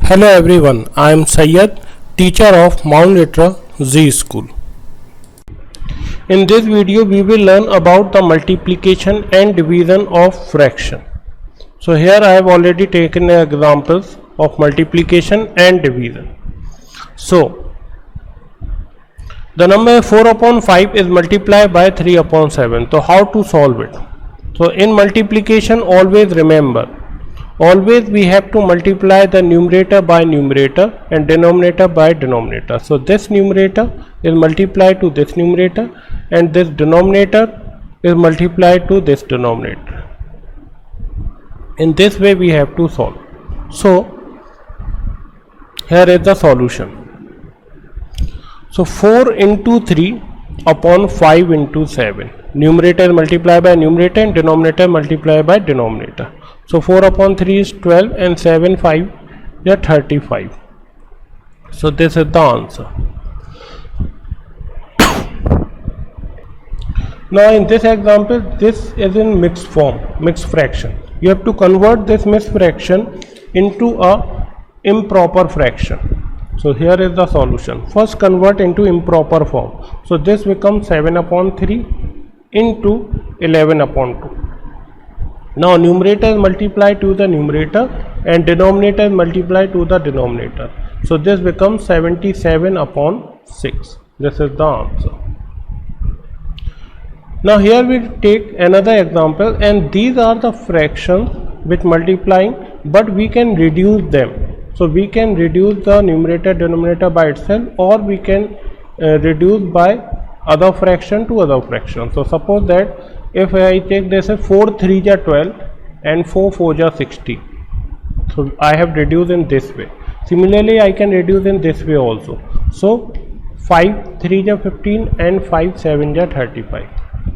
Hello everyone, I am Syed, teacher of Mount Litra Z School. In this video we will learn about the multiplication and division of fraction. So here I have already taken examples of multiplication and division. So the number 4 upon 5 is multiplied by 3 upon 7. So how to solve it? So in multiplication always remember, always we have to multiply the numerator by numerator and denominator by denominator. So this numerator is multiplied to this numerator and this denominator is multiplied to this denominator. In this way we have to solve. So here is the solution. So 4 into 3 upon 5 into 7. Numerator is multiplied by numerator and denominator multiplied by denominator. So 4 upon 3 is 12 and 7 5 is 35. So this is the answer. Now in this example, this is in mixed form, mixed fraction. You have to convert this mixed fraction into a improper fraction. So here is the solution. First convert into improper form. So this becomes 7 upon 3 into 11 upon 2. Now numerator is multiplied to the numerator and denominator is multiplied to the denominator. So this becomes 77 upon 6. This is the answer. Now here we take another example, and these are the fractions with multiplying, but we can reduce them. So we can reduce the numerator denominator by itself, or we can reduce by other fraction to other fraction. So suppose that if I take this as 4 3 is 12 and 4 4 is 60. So I have reduced in this way. Similarly I can reduce in this way also. So 5 3 is 15 and 5 7 is 35.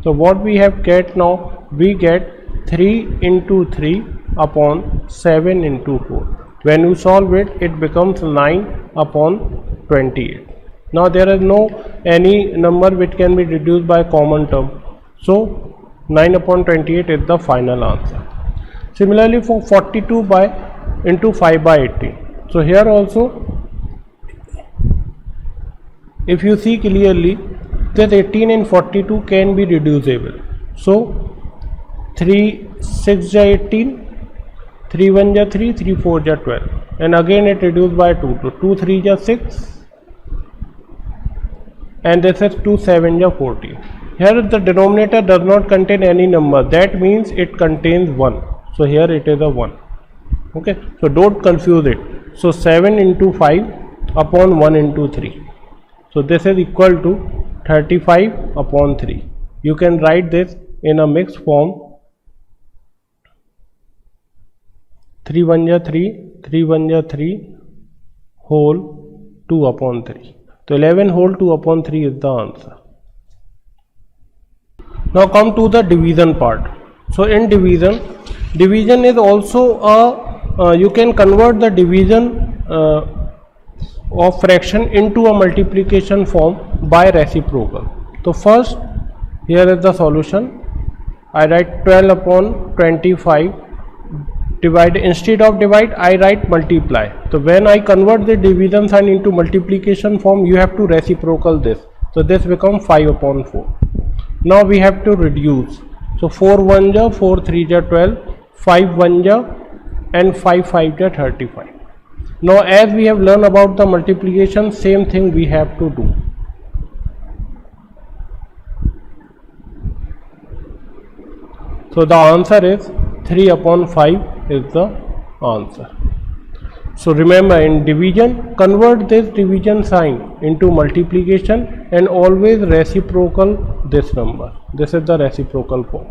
So what we have get now, we get 3 into 3 upon 7 into 4. When you solve it, it becomes 9 upon 28. Now there is no any number which can be reduced by common term. So 9 upon 28 is the final answer. Similarly for 42 by into 5 by 18. So here also, if you see clearly, this 18 and 42 can be reducible. So 3 6 is 18, 3 1 is 3, 3 4 is 12, and again it reduced by 2. So 2 3 is 6, and this is 2 7 is 14. Here the denominator does not contain any number, that means it contains 1. So here it is a 1. Okay, so don't confuse it. So 7 into 5 upon 1 into 3. So this is equal to 35 upon 3. You can write this in a mixed form. 3 1 is 3, 3 1 is 3 whole 2 upon 3. So 11 whole 2 upon 3 is the answer. Now come to the division part. So in division is also a you can convert the division of fraction into a multiplication form by reciprocal. So first here is the solution. I write 12 upon 25. Divide, instead of divide I write multiply. So when I convert the division sign into multiplication form, you have to reciprocal this. So this becomes 5 upon 4. Now we have to reduce. So 4 1 is 4 3 is 12, 5 1 is and 5 5 is 35. Now as we have learned about the multiplication, same thing we have to do. So the answer is 3 upon 5 is the answer. So remember, in division, convert this division sign into multiplication and always reciprocal this number. This is the reciprocal form.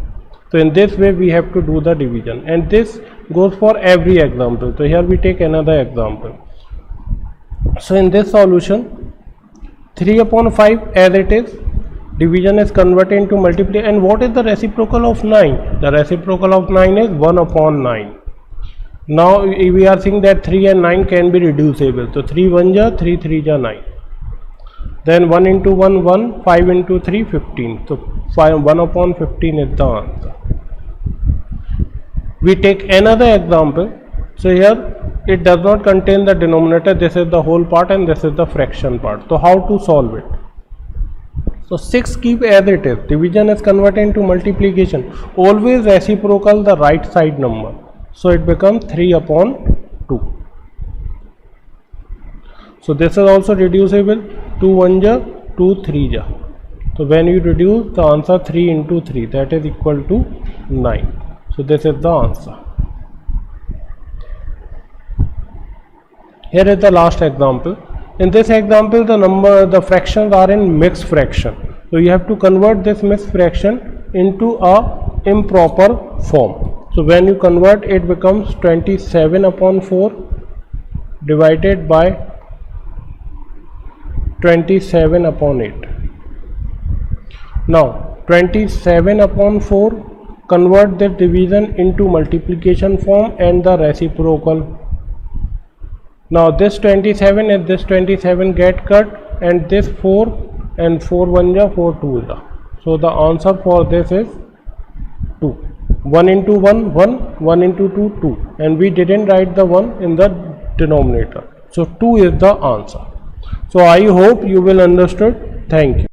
So in this way we have to do the division, and this goes for every example. So here we take another example. So in this solution, 3 upon 5 as it is, division is converted into multiplication. And what is the reciprocal of 9? The reciprocal of 9 is 1 upon 9. Now we are seeing that 3 and 9 can be reducible. So 3 1 is 3 3 is 9. Then 1 into 1 1, 5 into 3 15. So 1 upon 15 is the answer. We take another example. So here it does not contain the denominator. This is the whole part and this is the fraction part. So how to solve it? So 6 keep as it is. Division is converted into multiplication. Always reciprocal the right side number. So it becomes 3 upon 2. So this is also reducible. 2 1 ja, 2 3 ja. So when you reduce the answer 3 into 3, that is equal to 9. So this is the answer. Here is the last example. In this example, the fractions are in mixed fraction. So you have to convert this mixed fraction into a improper form. So when you convert, it becomes 27 upon 4 divided by 27 upon 8. Now 27 upon 4, convert the division into multiplication form and the reciprocal. Now this 27 and this 27 get cut, and this 4 and 4 1 ja, 4 2 ja. So the answer for this is 2. 1 into 1 1, 1 into 2 2, and we didn't write the 1 in the denominator. So 2 is the answer. So I hope you will understood. Thank you.